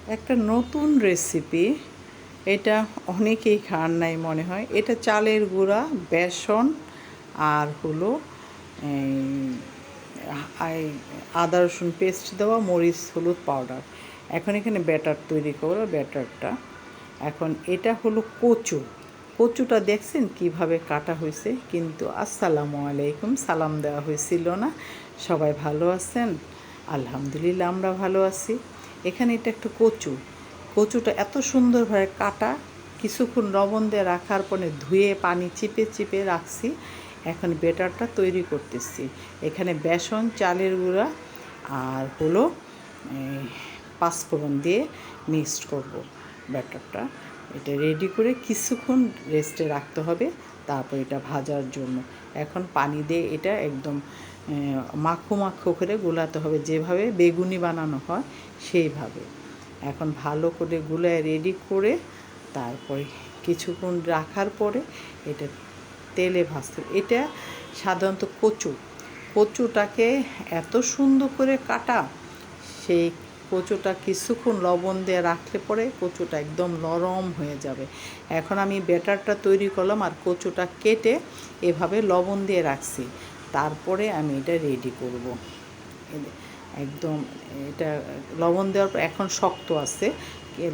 একটা নতুন রেসিপি। এটা অনেকেই খান নাই মনে হয়। এটা চালের গুঁড়া, বেসন আর হলো আদা রসুন পেস্ট দেওয়া, মরিচ হলুদ পাউডার। এখন এখানে ব্যাটার তৈরি করো। ব্যাটারটা এখন এটা হলো কচু। কচুটা দেখছেন কিভাবে কাটা হয়েছে? কিন্তু আসসালামু আলাইকুম, সালাম দেওয়া হয়েছিল না। সবাই ভালো আছেন? আলহামদুলিল্লাহ, আমরা ভালো আছি। এখানে এটা একটু কচুটা এত সুন্দরভাবে কাটা, কিছুক্ষণ লবণ দিয়ে রাখার পরে ধুয়ে পানি চিপে চিপে রাখছি। এখন ব্যাটারটা তৈরি করতেছি। এখানে বেসন, চালের গুঁড়া আর হলো পাঁচফোড়ন দিয়ে মিক্সড করব ব্যাটারটা। এটা রেডি করে কিছুক্ষণ রেস্টে রাখতে হবে, তারপর এটা ভাজার জন্য। এখন পানি দিয়ে এটা একদম মাখো মাখো করে গোলাতে হবে, যেভাবে বেগুনি বানানো হয় সেইভাবে। এখন ভালো করে গুলায় রেডি করে তারপরে কিছুক্ষণ রাখার পরে এটা তেলে ভাজতে। এটা সাধারণত কচুটাকে এত সুন্দর করে কাটা, সেই কচুটা কিছুক্ষণ লবণ দিয়ে রাখলে পরে কচুটা একদম নরম হয়ে যাবে। এখন আমি ব্যাটারটা তৈরি করলাম আর কচুটা কেটে এভাবে লবণ দিয়ে রাখছি। তারপরে আমি এটা রেডি করব। একদম এটা লবণ দেওয়ার পর এখন শক্ত আছে,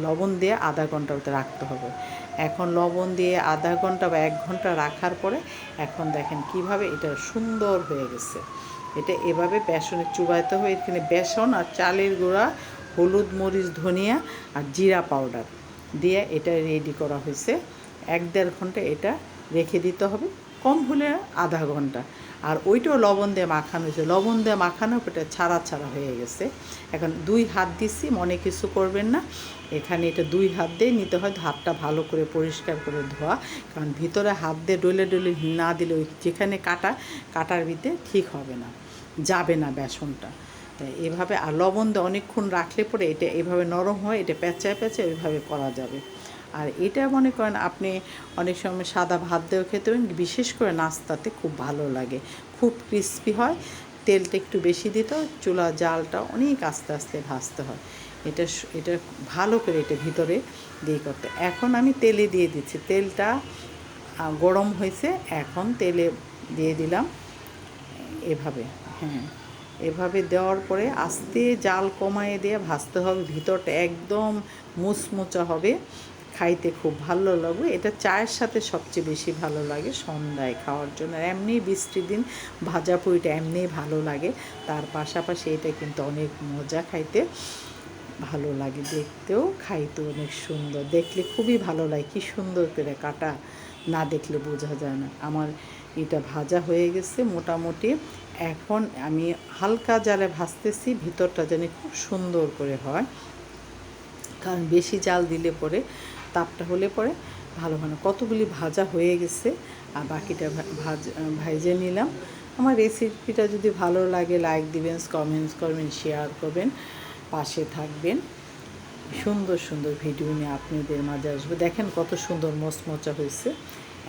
লবণ দিয়ে আধা ঘন্টা রাখতে হবে। এখন লবণ দিয়ে আধা ঘন্টা বা 1 ঘন্টা রাখার পরে এখন দেখেন কিভাবে এটা সুন্দর হয়ে গেছে। এটা এভাবে বেসনে চুবাইতে হবে। এখানে বেসন আর চালের গুঁড়া, হলুদ, মরিচ, ধনিয়া আর জিরা পাউডার দিয়ে এটা রেডি করা হয়েছে। 1-1.5 ঘন্টা এটা রেখে দিতে হবে, কম হলে আধা ঘন্টা। আর ওইটাও লবণ দিয়ে মাখানো হয়েছে। লবণ দিয়ে মাখানোর পর এটা ছাড়া ছাড়া হয়ে গেছে। এখন 2 হাত দিচ্ছি, মনে কিছু করবেন না। এখানে এটা 2 হাত দিয়ে নিতে হয়। হাতটা ভালো করে পরিষ্কার করে ধোয়া, কারণ ভিতরে হাত দিয়ে ডলে ডলে না দিলে ওই যেখানে কাটার ভিতরে ঠিক হবে না, যাবে না বেসনটা। তাই এভাবে আর লবণ দিয়ে অনেকক্ষণ রাখলে পরে এটা এভাবে নরম হয়, এটা প্যাঁচায় প্যাঁচায় ওইভাবে করা যাবে। আর এটা মনে করেন আপনি অনেক সময় সাদা ভাত দিয়েও খেতে পারেন, বিশেষ করে নাস্তাতে খুব ভালো লাগে, খুব ক্রিস্পি হয়। তেলটা একটু বেশি দিতে হয়, চুলা জালটা অনেক আস্তে আস্তে ভাজতে হয়। এটা ভালো করে এটা ভিতরে দিয়ে করতে। এখন আমি তেলে দিয়ে দিচ্ছি। তেলটা গরম হয়েছে, এখন তেলে দিয়ে দিলাম এভাবে। হ্যাঁ, এভাবে দেওয়ার পরে আস্তে জাল কমায়ে দিয়ে ভাজতে হবে। ভিতরটা একদম মুচমুচা হবে, খাইতে খুব ভালো লাগবে। এটা চায়ের সাথে সবচেয়ে বেশি ভালো লাগে সন্ধ্যায় খাওয়ার জন্য। এমনি বৃষ্টির দিন ভাজা পুরিটা এমনিই ভালো লাগে, তার পাশাপাশি এটা কিন্তু অনেক মজা, খাইতে ভালো লাগে, দেখতেও খাইতেও অনেক সুন্দর। দেখলে খুবই ভালো লাগে, কী সুন্দর করে কাটা, না দেখলে বোঝা যায় না। আমার এটা ভাজা হয়ে গেছে মোটামুটি। এখন আমি হালকা জালে ভাজতেছি, ভিতরটা যেন খুব সুন্দর করে হয়, কারণ বেশি জাল দিলে পরে, তাপটা হলে পরে ভালো হয় না। কতগুলি ভাজা হয়ে গেছে আর বাকিটা ভাজে নিলাম। আমার রেসিপিটা যদি ভালো লাগে লাইক দিবেন, কমেন্টস করবেন, শেয়ার করবেন, পাশে থাকবেন। সুন্দর সুন্দর ভিডিও নিয়ে আপনাদের মাঝে আসবে। দেখেন কত সুন্দর মচমচা হয়েছে।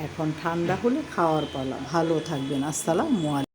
এখন ঠান্ডা হলে খাওয়ার পালা। ভালো থাকবেন। আসসালামু আলাইকুম।